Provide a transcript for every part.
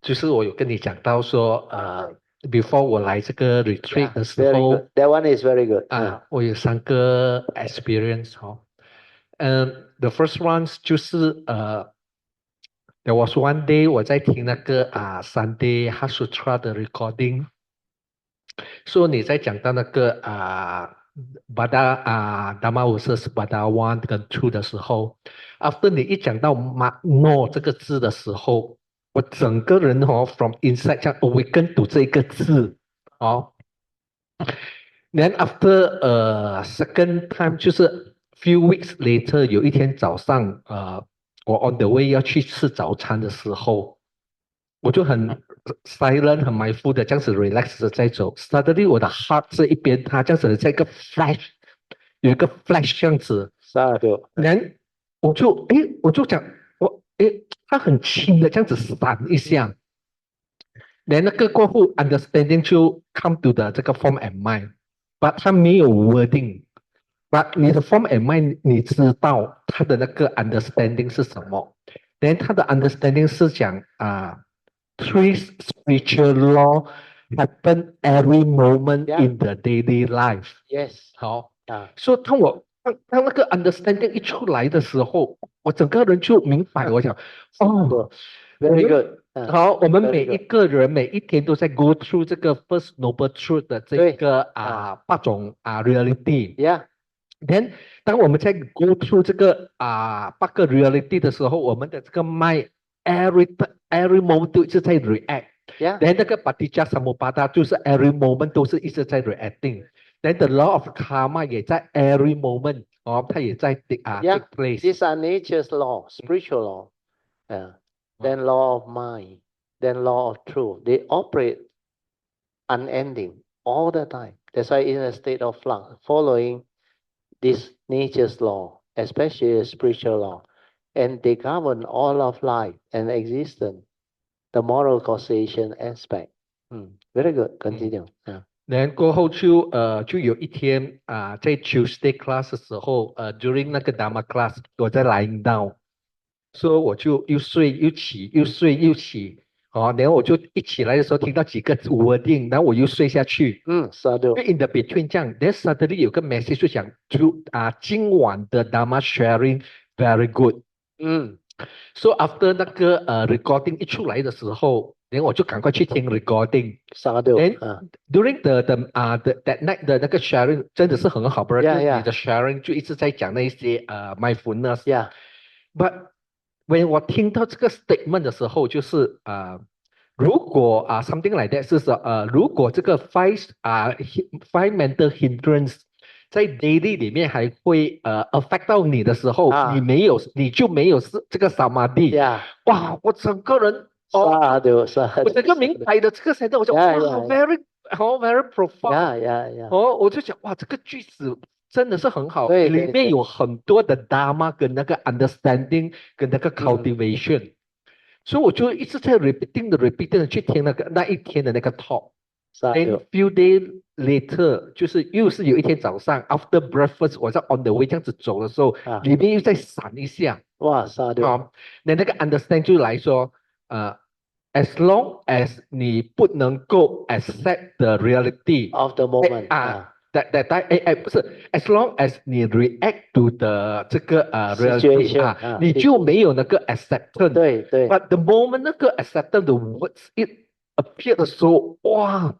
就是我有跟你讲到说before 我来这个 retreat Yeah, 的时 very 候 good. That one is very good. 我有3个 experience the first one 就是there was one day 我在听那个Sunday Hasutra 的 recording，说你在讲到那个Dharma versus Bada One 跟 Two 的时候，after 你一讲到 no 这个字的时候，我整个人from inside 这样 awaken to 这个字哦。Then after second time 就是 few weeks later，有一天早上我 on the way 要去吃早餐的时候，我就很 silent 很 mindful 的这样子 relax 的在走。Suddenly 我的 heart 这一边它这样子在一个 flash，有一个 flash 这样子，然后我就讲它很轻的这样子闪一下，然后那个过后 understanding 就 come to 的这个 form and mind，but 它没有 wording。But 你的 form and mind 你知道它的那个 understanding 是什么？ Then 它的 understanding 是讲three spiritual law happen every moment Yeah. in the daily life。 Yes. 好，啊，所以当那个 understanding 一出来的时候，我整个人就明白，我想哦，我 very 们 good. 好，我们 very 每一 good. 个人每一天都在 go through 这个 first noble truth 的这对个8种reality。Yeah. Then 当我们在 go through 这个8个 reality 的时候，我们的这个 mind every moment 都一直在 react。Yeah. Then 那个 Paticca Samuppada 就是 every moment 都是一直在 reacting。Then the law of karma 也在 every moment 它也在Yeah. take place。 These are nature's law, spiritual law. Then law of mind, then law of truth. They operate unending all the time. That's why in a state of flux, following this nature's law, especially spiritual law, and they govern all of life and existence, the moral causation aspect. Very good. Continue. 然后过后就有一天在 Tuesday class 的时候during 那个 Dharma class 我在 lying down，所以我就又睡又起又睡又起，然后我就一起来的时候听到几个 wording，然后我又睡下去。Sadhu. 就 in the between 这样，then suddenly 有个 message 就讲今晚的 Dharma sharing very good。So after 那个recording 一出来的时候，然后我就赶快去听 recording。Sadhu. Then during that night 的那个 sharing 真的是很好，不然 Yeah. 你的 sharing 就一直在讲那一些mindfulness。Yeah. But when 我听到这个 statement 的时候，就是如果something like that 是说如果这个 five mental hindrance 在 daily 里面还会affect 到你的时候，你就没有这个 samadhi。 Yeah. 哇，我整个人Sadhu. 我整个明白的这个 sentence， 我就哇 very profound。 Yeah. 我就想哇，这个句子真的是很好，对里面有很多的 dharma 跟那个 understanding 跟那个 cultivation。所以我就一直在 repeating 的去听那一天的那个 talk。Then few days later， 就是又是有一天早上 after breakfast， 我在 on the way 这样子走的时候，里面又在闪一下。哇，Sadhu。那个 understand 就来说as long as 你不能够 accept the reality of the moment 不是 as long as 你 react to the 这个reality 你就没有那个 acceptance。 对。But the moment 那个 acceptance the words it appear 的时候，哇，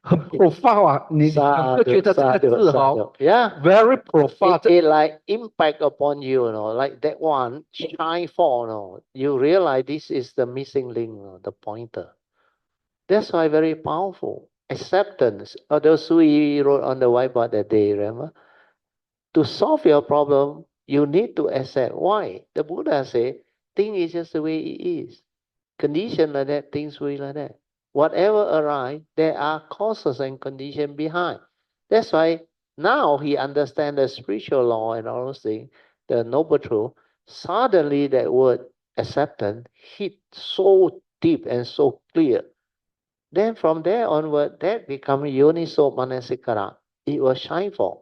很 profound 你有没有觉得这个字Yeah. very profound。 It like impact upon you, like that one shine for, you realize this is the missing link, the pointer. That's why very powerful. Acceptance. Those we wrote on the whiteboard that day, remember? To solve your problem, you need to accept. Why? The Buddha said, thing is just the way it is. Condition like that, things will like that. Whatever arise, there are causes and conditions behind. That's why now he understands the spiritual law and all those things, the noble truth. Suddenly that word acceptance hit so deep and so clear. Then from there onward, that becomes Yoniso Manasikara. It will shine forth.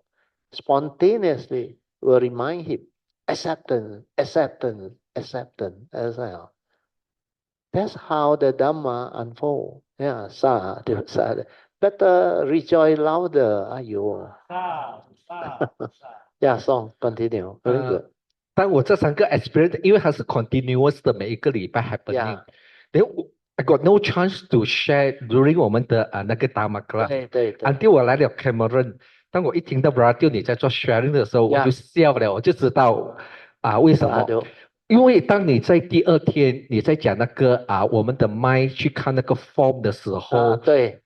Spontaneously will remind him, acceptance. As well. That's how the Dhamma unfold. Yeah, sadhu, sadhu. Better rejoice louder. Ayo. Yeah, song continue. Very good. 当我这3个 experience，因为它是 continuous 的，每一个礼拜 happening， Yeah. then I got no chance to share during 我们的那个 Dharma class。对。until 我来了 Cameron， 当我一听到 Radio 你在做 sharing 的时候，我就笑了，我就知道为什么。因为当你在第2天你在讲那个我们的 mind 去看那个 form 的时候，对，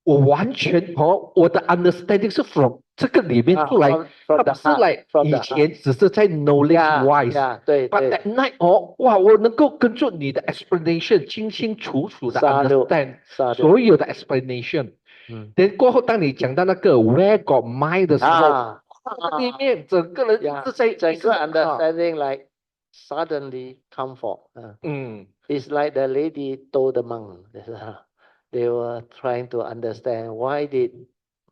我完全我的 understanding 是 from 这个里面出来，它不是来以前只是在 knowledge wise，对。 but that night 哇，我能够跟着你的 explanation 清清楚楚的 understand 所有的 explanation。then 过后，当你讲到那个 where got mind 的时候，里面整个人是在整个 understanding like suddenly come forth. It's like the lady told the monk. They were trying to understand why did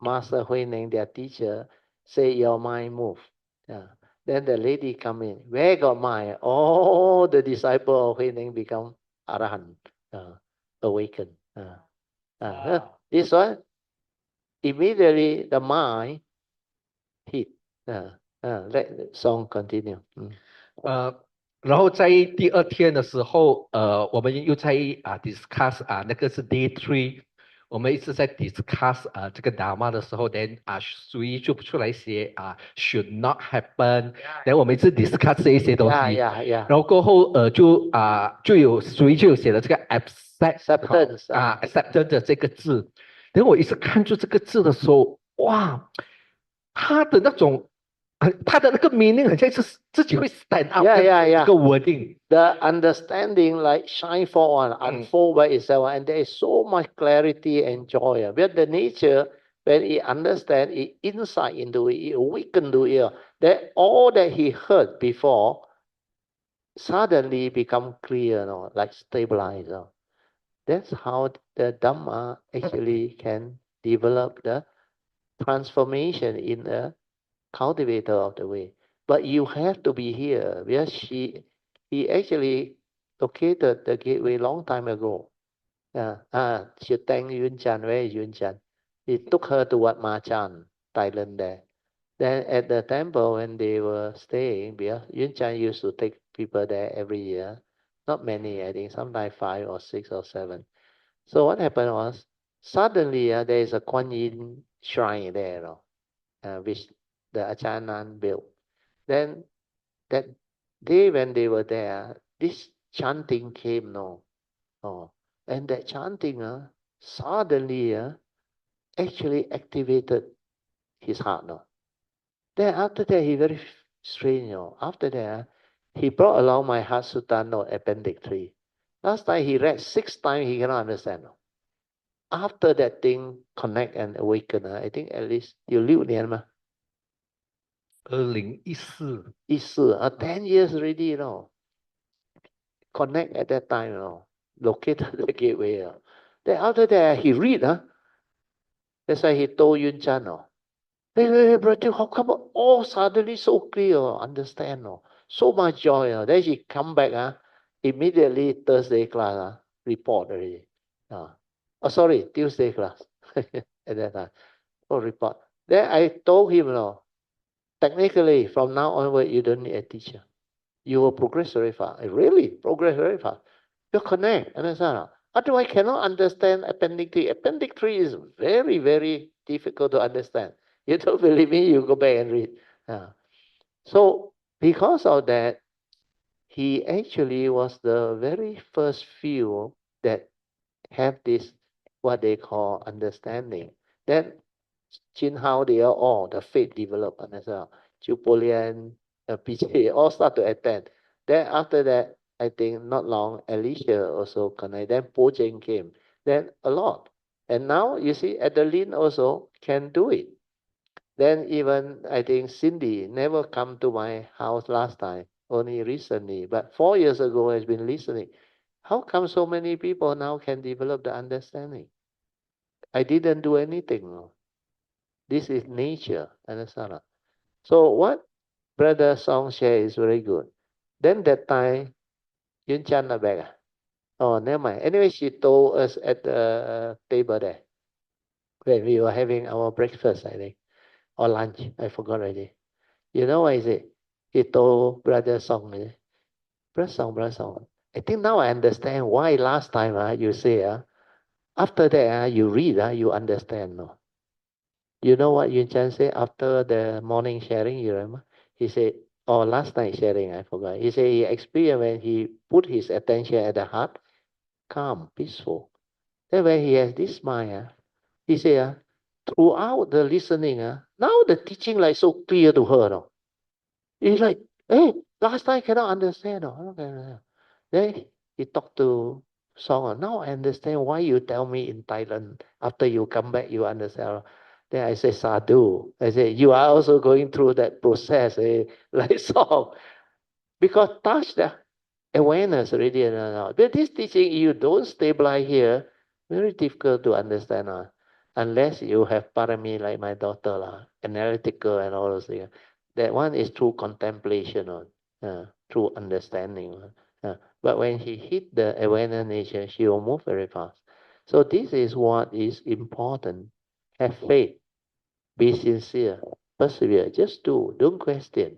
Master Huineng, their teacher, say your mind move. Then the lady come in. Where got mind? All the disciple of Huineng become arahant, awakened. This one, immediately the mind hit. Let song continue. 然后在第2天的时候，我们又在discuss 那个是 day 3，我们一直在 discuss 这个 Dharma 的时候， then 谁就出来写should not happen， then 我们一直 discuss 这一些东西，然后过后就有谁就有写了这个 acceptance acceptance 的这个字，等我一直看住这个字的时候，哇，他的那种。他的那个 meaning 好像是自己会 stand out， 这个 wording。 The understanding like shine forth, unfold by itself, and there is so much clarity and joy. But the nature, when he understand, he insight into it, he awaken to it, that all that he heard before suddenly become clear, like stabilized. That's how the Dhamma actually can develop the transformation in a cultivator of the way. But you have to be here, because he actually located the gateway long time ago. She thanked Yun Chan. Where is Yun Chan? He took her to Wat Ma Chan, Thailand there. Then at the temple when they were staying, because Yun Chan used to take people there every year. Not many, I think, sometimes 5 or 6 or 7. So what happened was, suddenly there is a Kuan Yin shrine there, which the Achanan built. Then that day when they were there, this chanting came, and that chanting suddenly actually activated his heart. Then after that, he very strange. After that, he brought along my Heart Sutta note, Appendix 3. Last time he read 6 times, he cannot understand. After that thing connect and awaken, I think at least 有6年嘛。2014 10 years already, connect at that time, located the gateway. Then after that, he read, that's why he told Yun Chan, hey, brother, how come all suddenly so clear, understand, so much joy. Then he come back, immediately Thursday class, report already. Sorry, Tuesday class at that time. Report. Then I told him, technically, from now onward, you don't need a teacher. You will progress very fast. Really, progress very fast. You connect, understand? Otherwise, cannot understand Appendix 3. Appendix 3 is very, very difficult to understand. You don't believe me? You go back and read. So, because of that, he actually was the very first few that have this, what they call understanding. Then, Jin Hao, they are all, the faith developed, understand? Chu Po Lian, PJ, all start to attend. Then after that, I think not long, Alicia also connect. Then Po Jeng came. Then a lot. And now, you see, Adeline also can do it. Then even, I think, Cindy never come to my house last time, only recently. But 4 years ago, has been listening. How come so many people now can develop the understanding? I didn't do anything. This is nature, understand? So what Brother Song share is very good. Then that time, Yun Chan na back. Oh, never mind. Anyway, she told us at the table there when we were having our breakfast, I think, or lunch. I forgot already. You know what is it? He told Brother Song, Brother Song. I think now I understand why last time you say after that you read you understand. No? You know what Yun Chan said after the morning sharing, you remember? He said, or last night sharing, I forgot. He said he experienced when he put his attention at the heart, calm, peaceful. Then when he has this mind, he said, throughout the listening, now the teaching like so clear to her. No? It's like, hey, last time I cannot understand. No? Then he talked to Song. Now I understand why you tell me in Thailand. After you come back, you understand. Then I say, Sadhu. I say, you are also going through that process, like Song. Because touch the awareness already. But this teaching, you don't stabilize here, very difficult to understand. Unless you have parami like my daughter, analytical and all those things. That one is through contemplation, through understanding. But when she hit the awareness nature, she will move very fast. So this is what is important. Have faith, be sincere, persevere, just do, don't question.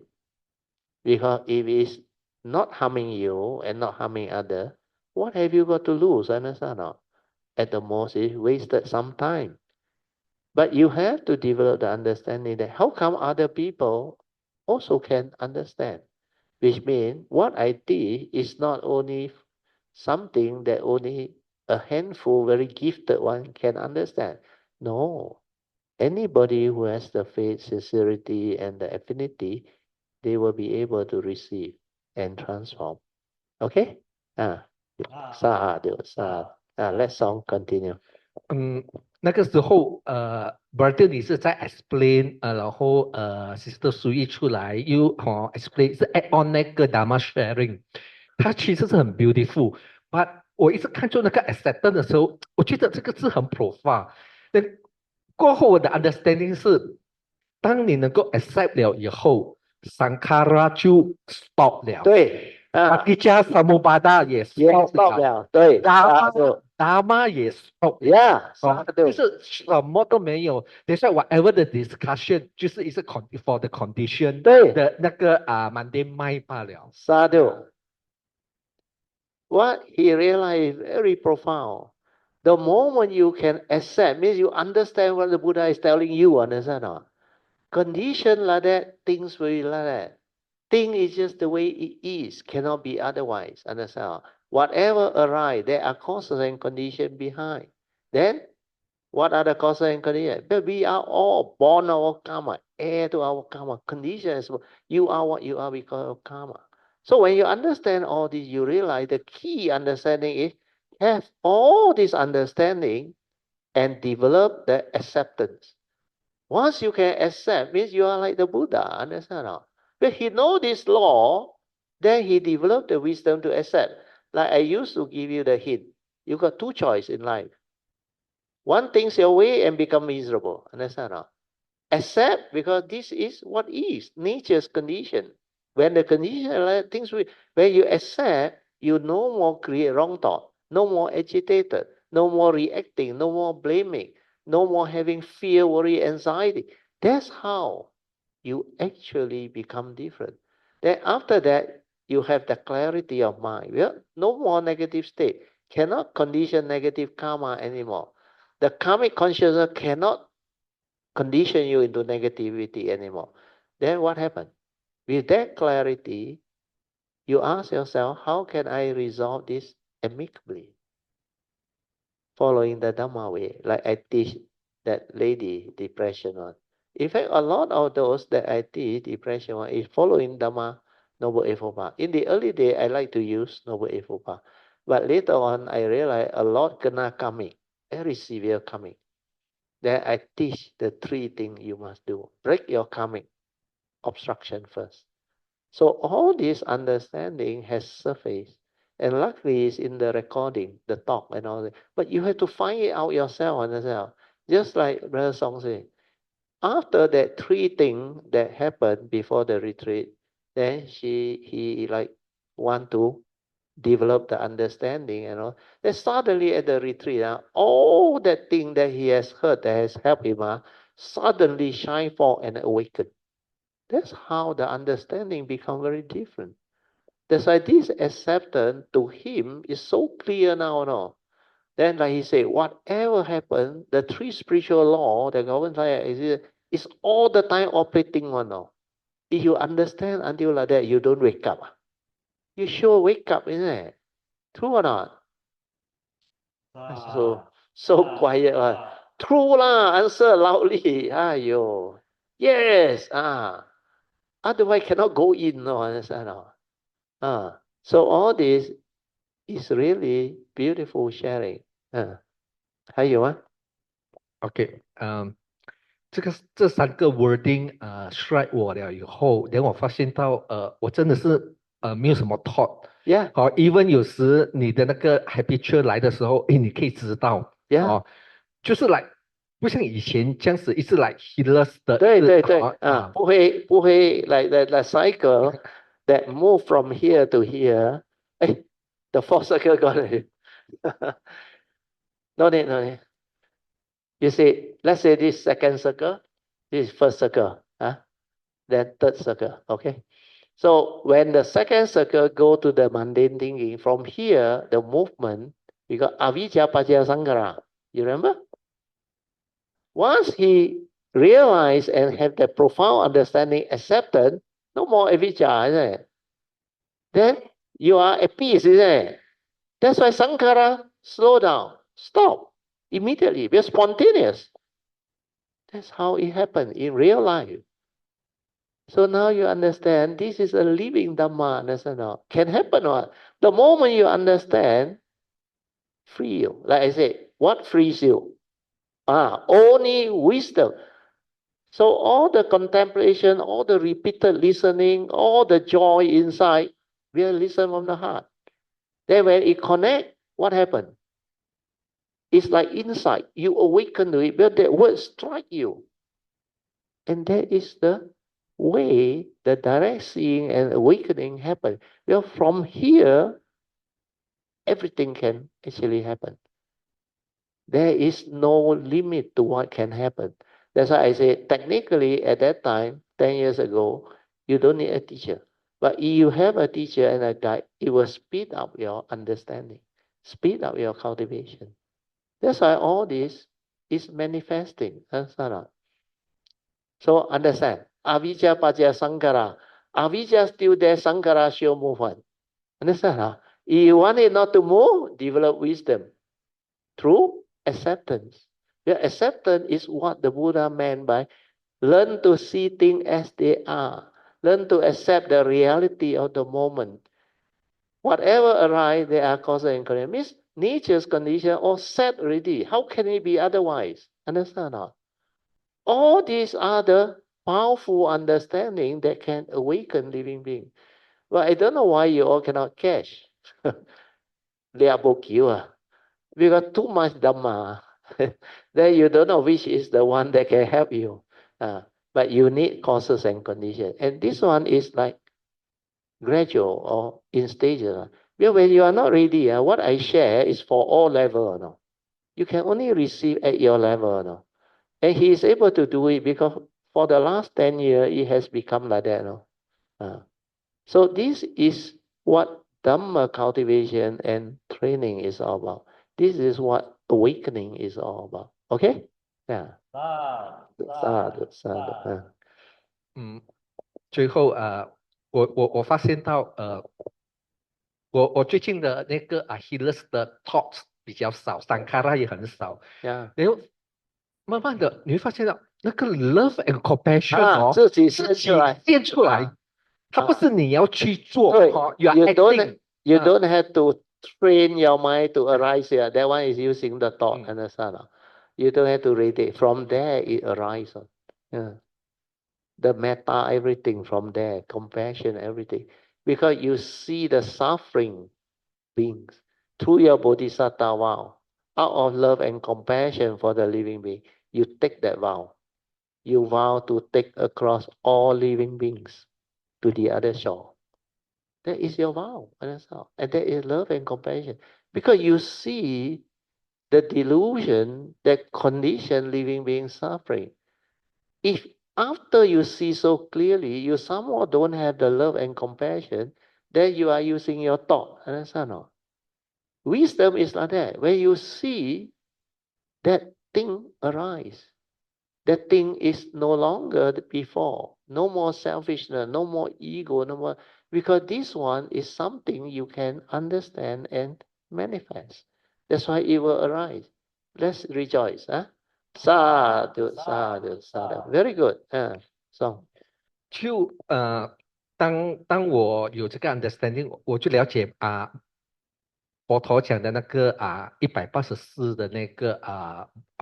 Because if it's not harming you and not harming other, what have you got to lose? Understand or not? At the most, it's wasted some time. But you have to develop the understanding that how come other people also can understand? Which means what I did is not only something that only a handful, very gifted one can understand. No. Anybody who has the faith, sincerity, and the affinity, they will be able to receive and transform. Okay? Sadhu, sadhu. Let song continue. 那个时候brother 你是在 explain然后sister 苏一出来又explain 是 add on 那个 Dharma sharing，它其实是很 beautiful，but 我一直看住那个 acceptance 的时候，我觉得这个字很 profound。那过后我的 understanding 是，当你能够 accept 了以后，Sankara 就 stop 了。对Paticca Samuppada 也 stop 了，对，Dharma 也 stop 了。 ，Yeah，就是什么都没有。等一下 whatever the discussion 就是一个 for the condition 对的那个mundane mind 罢了。Sadhu. What he realized very profound. The moment you can accept means you understand what the Buddha is telling you, understand or not? Condition like that, things will be like that. Thing is just the way it is, cannot be otherwise. Understand? Whatever arise, there are causes and conditions behind. Then, what are the causes and conditions? But we are all born our karma, heir to our karma. Conditions, you are what you are because of karma. So when you understand all this, you realize the key understanding is have all this understanding and develop the acceptance. Once you can accept, means you are like the Buddha, understand? But he know this law, then he developed the wisdom to accept. Like I used to give you the hint. You got two choices in life. One thinks your way and become miserable, understand? Accept because this is what is nature's condition. When the condition things when you accept, you no more create wrong thought, no more agitated, no more reacting, no more blaming, no more having fear, worry, anxiety. That's how you actually become different. Then after that, you have the clarity of mind. Well, no more negative state. Cannot condition negative karma anymore. The karmic consciousness cannot condition you into negativity anymore. Then what happened? With that clarity, you ask yourself, how can I resolve this amicably? Following the Dhamma way, like I teach that lady depression one. In fact, a lot of those that I teach depression one is following Dhamma Noble Eightfold Path. In the early day, I like to use Noble Eightfold Path. But later on, I realized a lot kena coming, very severe coming. Then I teach the three things you must do. Break your karmic obstruction first. So all this understanding has surfaced. And luckily it's in the recording, the talk and all that. But you have to find it out yourself. Just like Brother Song said, after that three things that happened before the retreat, then he like want to develop the understanding, then suddenly at the retreat, all that thing that he has heard that has helped him, suddenly shine forth and awaken. That's how the understanding become very different. That's why this acceptance to him is so clear now, no? Then, like he said, whatever happened, the three spiritual law that governs life is all the time operating on now. If you understand until like that, you don't wake up. You sure wake up, isn't it? True or not? So quiet. True lah, answer loudly. Ayo. Yes. Otherwise cannot go in. No, understand? So all this is really beautiful sharing. 还有吗？ OK，这三个 wording strike 我了以后，然后我发现到我真的是没有什么 thought。Yeah. 好，even 有时你的那个 habitual 来的时候，诶，你可以知道。Yeah. 哦，就是来不像以前这样子一直来 heedless 的。对对对，不会 like cycle that move from here to here. The fourth circle got it. No need. You see, let's say this second circle, this is first circle, then third circle, okay? So when the second circle go to the mundane thinking, from here, the movement, we got avijja pajja sankhara. You remember? Once he realize and have that profound understanding, acceptance, no more avijja, isn't it? Then you are at peace, isn't it? That's why sankhara slow down, stop immediately. We're spontaneous. That's how it happened in real life. So now you understand this is a living Dhamma, understand or not? Can happen or not? The moment you understand, free you. Like I said, what frees you? Only wisdom. So all the contemplation, all the repeated listening, all the joy inside, we are listen from the heart. Then when it connect, what happened? It's like insight. You awaken to it, but that word strike you. And that is the way the direct seeing and awakening happen. Well, from here, everything can actually happen. There is no limit to what can happen. That's why I say, technically, at that time, 10 years ago, you don't need a teacher. But if you have a teacher and a guide, it will speed up your understanding, speed up your cultivation. That's why all this is manifesting. So understand, avijja pajja sankhara. Avijja still there, sankhara show movement. Understand? If you want it not to move, develop wisdom through acceptance. The acceptance is what the Buddha meant by learn to see things as they are. Learn to accept the reality of the moment. Whatever arises, they are causes and conditions. Means nature's condition all set already. How can it be otherwise? Understand? All these are the powerful understanding that can awaken living being. But I don't know why you all cannot catch. They are both you. We got too much Dhamma. Then you don't know which is the one that can help you. But you need causes and conditions. And this one is like gradual or in stages. Because when you are not ready, what I share is for all levels. No? You can only receive at your level. No? And he is able to do it because for the last 10 years, it has become like that. No? So this is what Dhamma cultivation and training is all about. This is what awakening is all about. Okay? Yeah. Sadhu. 最后我发现到我最近的那个heedless 的 thoughts 比较少，sankhara 也很少。Yeah. 然后慢慢的你会发现到那个 love and compassion 自己现出来。它不是你要去做。对。You are acting. You don't have to train your mind to arise here. That one is using the thought. Understand? You don't have to read it. From there, it arises. Yeah. The metta, everything from there, compassion, everything. Because you see the suffering beings through your Bodhisattva vow. Out of love and compassion for the living being, you take that vow. You vow to take across all living beings to the other shore. That is your vow. Understand? And that is love and compassion. Because you see the delusion, that condition living being suffering. If after you see so clearly, you somehow don't have the love and compassion, then you are using your thought. Understand? No? Wisdom is like that. When you see that thing arise, that thing is no longer before. No more selfishness, no more ego, no more. Because this one is something you can understand and manifest. That's why it will arise. Let's rejoice. Huh? Sadhu, sadhu, sadhu. Very good. So, 当我有这个 understanding，我就了解佛陀讲的那个184的那个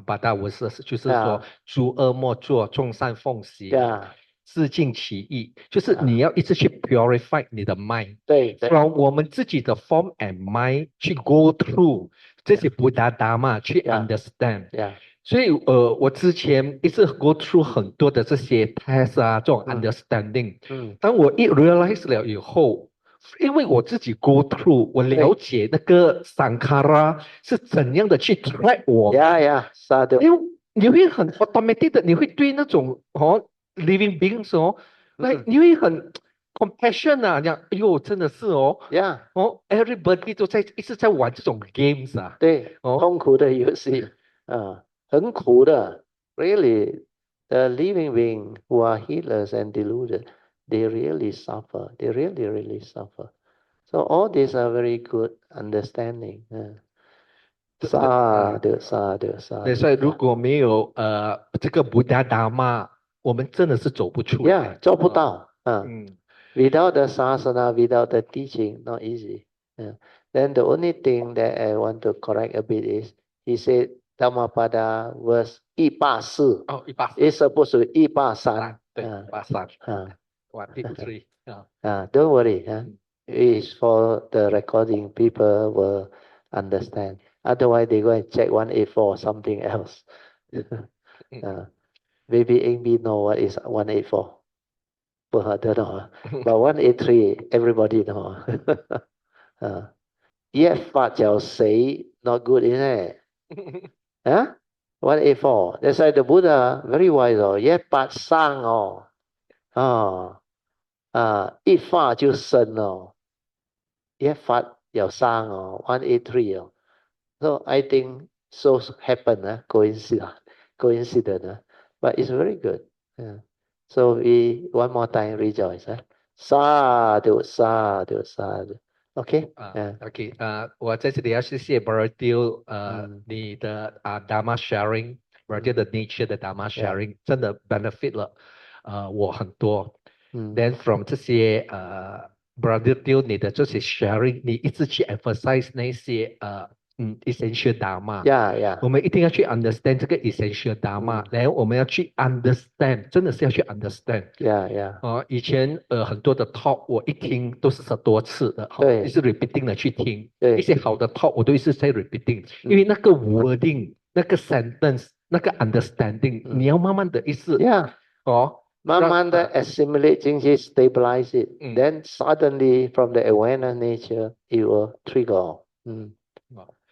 八大无事，就是说 yeah, 诸恶莫作，众善奉行， yeah, 自尽其意，就是你要一直去 purify 你的 mind， 对 from 我们自己的 form and mind 去 go through 这些 Buddha Dharma 去 Yeah. understand。 yeah, 所以我之前一直 go through 很多的这些 test 这种 understanding。当我一 realize 了以后，因为我自己 go through， 我了解那个 Sankara 是怎样的去 track 我， yeah, sadhu. 因为你会很 automatic 的，你会对那种living beings like 你会很 compassion 讲，哎呦，真的是Yeah. everybody 都一直在玩这种 games 对，痛苦的游戏很苦的。Really, the living being who are healers and deluded, they really suffer. They really, really suffer. So all these are very good understanding. Sadhu, sadhu, sadhu. 所以如果没有这个 Buddha Dharma， 我们真的是走不出来。 Yeah, 做不到。Without the sasana, without the teaching, not easy. Then the only thing that I want to correct a bit is, he said Dhammapada verse 184. 184 It's supposed to be 183. 对183 183 Don't worry. It's for the recording. People will understand. Otherwise, they go and check 184 or something else. Maybe Amy know what is 184. But I don't know. But 183, everybody know. 一法就死 not good, isn't it? 184. That's why the Buddha very wise. 一法生一法就生一法有生183 So I think so happen coincidence. But it's very good. So we one more time rejoice. Sadhu, sadhu, sadhu. Okay? OK 我在这里要谢谢 Baratil 你的Dharma sharing Baratil 的 nature 的 Dharma sharing 真的 benefit 了我很多。Then from 这些Baratil 你的这些 sharing 你一直去 emphasize 那些essential Dharma。 我们一定要去 understand 这个 essential Dharma， 然后我们要去 understand， 真的是要去 understand。 以前很多的 talk 我一听都是10多次的，一直 repeating 的去听，一些好的 talk 我都一直在 repeating， 因为那个 wording 那个 sentence 那个 understanding 你要慢慢的一直慢慢的 assimilate 进去 stabilize it. Then suddenly from the awareness nature it will trigger.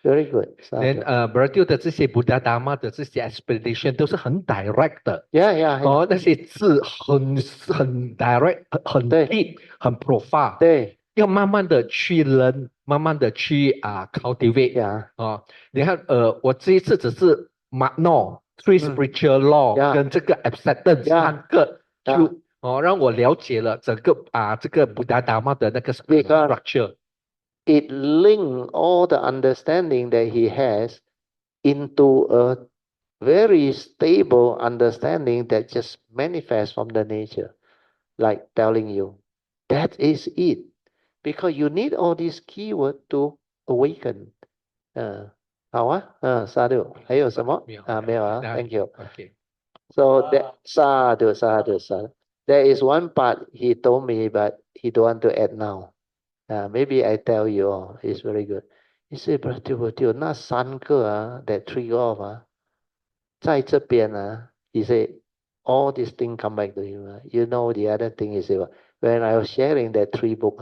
Very good. Then Baratil 的这些 Buddha Dharma 的这些 explanation 都是很 direct 的。那些字很 direct 很 deep 很 profound。要慢慢的去 learn， 慢慢的去cultivate。你看我这一次只是 Magno three spiritual law 跟这个 acceptance 3个就让我了解了整个这个 Buddha Dharma 的那个 structure。It links all the understanding that he has into a very stable understanding that just manifests from the nature, like telling you, that is it. Because you need all these keywords to awaken. 好啊sadhu 还有什么没有thank you. So that sadhu. There is one part he told me, but he don't want to add now. Maybe I tell you, it's very good. He said, Brother, 那3个that trigger off 在这边he said, all these things come back to you. You know the other thing is when I was sharing that 3 book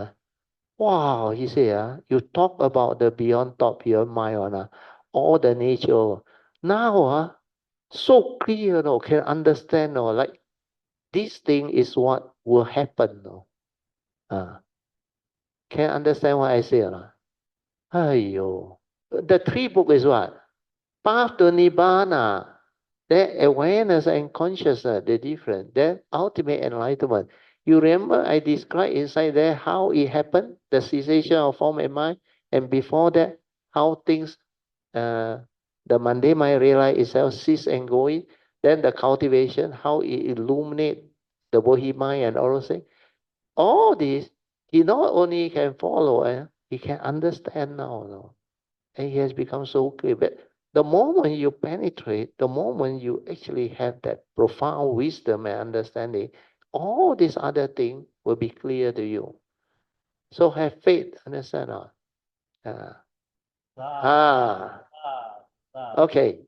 wow, he said, you talk about the beyond thought, beyond mind, all the nature. Now, so clear, can understand, like this thing is what will happen. Can understand what I say? Aiyo. The three book is what? Path to Nibbana. That awareness and consciousness, the difference. That ultimate enlightenment. You remember I described inside there how it happened, the cessation of form and mind, and before that, how things, the mundane mind realize itself cease and going. Then the cultivation, how it illuminate the Bodhi mind and all those things. All this, he not only can follow, he can understand now. No? And he has become so clear. But the moment you penetrate, the moment you actually have that profound wisdom and understanding, all these other things will be clear to you. So have faith, understand? Okay.